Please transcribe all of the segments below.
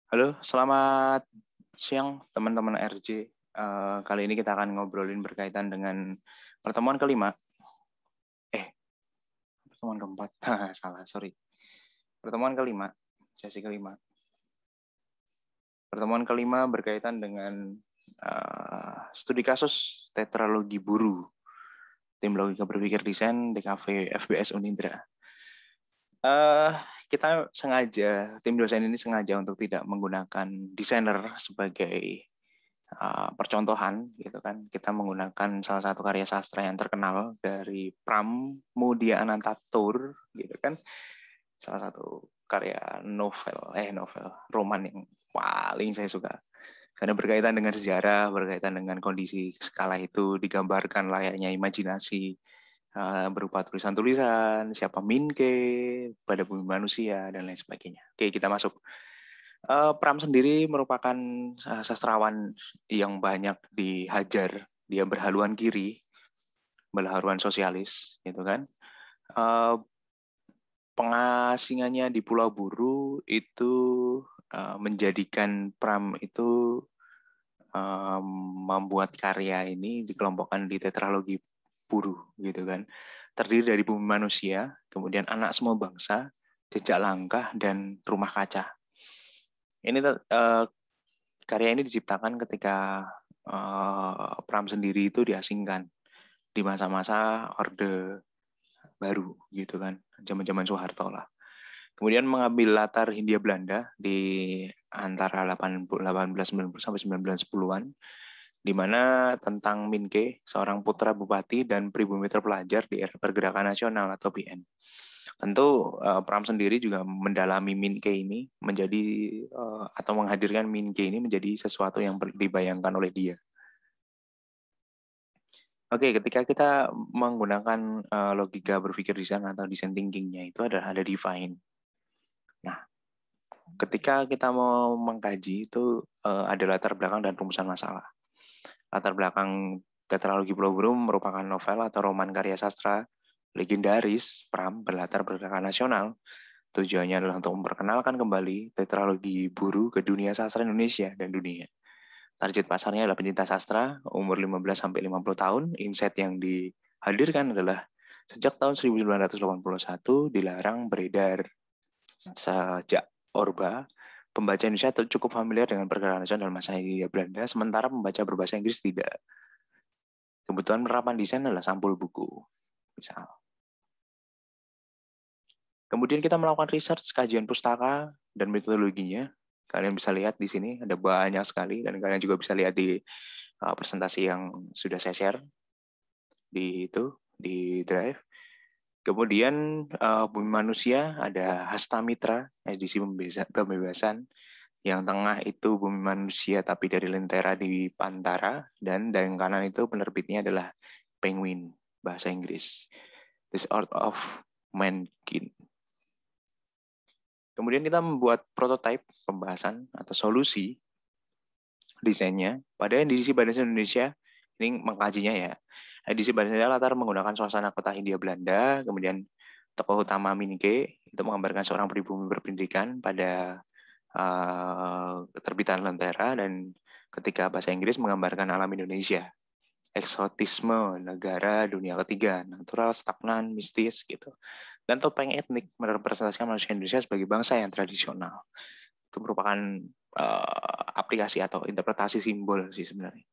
Halo, selamat siang teman-teman RJ. Kali ini kita akan ngobrolin berkaitan dengan pertemuan kelima. Pertemuan keempat. Salah, sorry. Pertemuan kelima, sesi kelima. Pertemuan kelima berkaitan dengan studi kasus tetralogi buru. Tim Logika Berpikir Desain, DKV FBS Unindra. Kita sengaja, tim dosen ini sengaja untuk tidak menggunakan desainer sebagai percontohan, gitu kan. Kita menggunakan salah satu karya sastra yang terkenal dari Pramudia Anantatur, gitu kan. Salah satu karya novel roman yang paling saya suka. Karena berkaitan dengan sejarah, berkaitan dengan kondisi skala itu, digambarkan layaknya imajinasi, berupa tulisan-tulisan, siapa Minke, pada bumi manusia, dan lain sebagainya. Oke, kita masuk. Pram sendiri merupakan sastrawan yang banyak dihajar. Dia berhaluan kiri, berhaluan sosialis, gitu kan. Pengasingannya di Pulau Buru itu menjadikan Pram itu membuat karya ini dikelompokkan di tetralogi Buru, gitu kan. Terdiri dari bumi manusia, kemudian anak semua bangsa, jejak langkah, dan rumah kaca. Ini karya ini diciptakan ketika Pram sendiri itu diasingkan di masa-masa Orde Baru, gitu kan, zaman-zaman Soeharto lah. Kemudian mengambil latar Hindia Belanda di antara 1890 sampai 1910-an, di mana tentang Minke, seorang putra bupati dan pribumi terpelajar di era pergerakan nasional atau PN. Tentu Pram sendiri juga mendalami Minke ini menjadi atau menghadirkan Minke ini menjadi sesuatu yang dibayangkan oleh dia. Oke, ketika kita menggunakan logika berpikir desain atau design thinking-nya itu ada define. Nah, ketika kita mau mengkaji itu ada latar belakang dan rumusan masalah. Latar belakang tetralogi Pulau Buru merupakan novel atau roman karya sastra legendaris Pram berlatar pergerakan nasional. Tujuannya adalah untuk memperkenalkan kembali tetralogi Buru ke dunia sastra Indonesia dan dunia. Target pasarnya adalah pencinta sastra umur 15-50 tahun. Insight yang dihadirkan adalah sejak tahun 1981 dilarang beredar. Sejak Orba, pembaca Indonesia cukup familiar dengan pergerakan nasional masa Hindia Belanda, sementara pembaca berbahasa Inggris tidak. Kebutuhan penerapan desain adalah sampul buku, misal. Kemudian kita melakukan research, kajian pustaka, dan metodologinya. Kalian bisa lihat di sini, ada banyak sekali, dan kalian juga bisa lihat di presentasi yang sudah saya share di Drive. Kemudian Bumi Manusia, ada Hasta Mitra, edisi pembebasan. Yang tengah itu Bumi Manusia, tapi dari Lentera di Pantara. Dan yang kanan itu penerbitnya adalah Penguin, bahasa Inggris. This Art of Mankind. Kemudian kita membuat prototipe pembahasan atau solusi desainnya pada edisi Bahasa Indonesia. Ini mengkajinya ya. Edisi Bahasa Indonesia latar menggunakan suasana kota Hindia Belanda, kemudian tokoh utama Minke itu menggambarkan seorang pribumi berpendidikan pada terbitan Lentera, dan ketika bahasa Inggris menggambarkan alam Indonesia, eksotisme negara dunia ketiga, natural, stagnan, mistis gitu. Dan topeng etnik merepresentasikan manusia Indonesia sebagai bangsa yang tradisional. Itu merupakan aplikasi atau interpretasi simbol sih sebenarnya.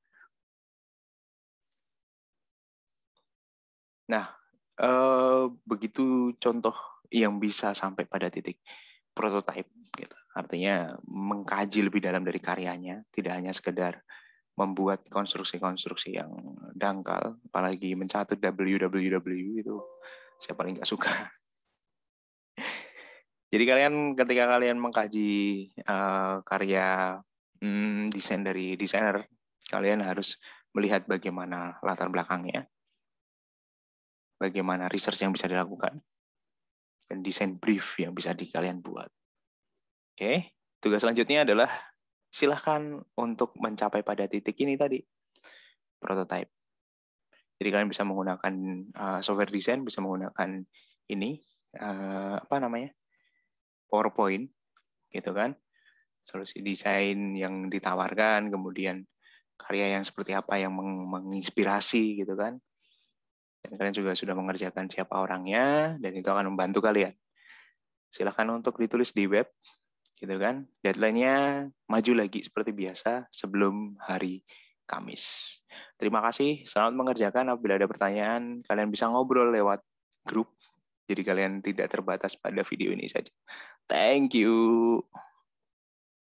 Nah, begitu contoh yang bisa sampai pada titik prototype, gitu. Artinya mengkaji lebih dalam dari karyanya, tidak hanya sekedar membuat konstruksi-konstruksi yang dangkal, apalagi mencatut www itu saya paling nggak suka. Jadi ketika kalian mengkaji karya desain dari desainer, kalian harus melihat bagaimana latar belakangnya, bagaimana research yang bisa dilakukan, dan desain brief yang bisa kalian buat. Oke, tugas selanjutnya adalah silahkan untuk mencapai pada titik ini tadi, prototype. Jadi kalian bisa menggunakan software design, bisa menggunakan ini, PowerPoint, gitu kan. solusi desain yang ditawarkan, kemudian karya yang seperti apa yang menginspirasi gitu kan. Dan kalian juga sudah mengerjakan siapa orangnya, dan itu akan membantu kalian. Silakan untuk ditulis di web, gitu kan. Deadline-nya maju lagi seperti biasa sebelum hari Kamis. Terima kasih, selamat mengerjakan. Apabila ada pertanyaan, kalian bisa ngobrol lewat grup. Jadi kalian tidak terbatas pada video ini saja. Thank you.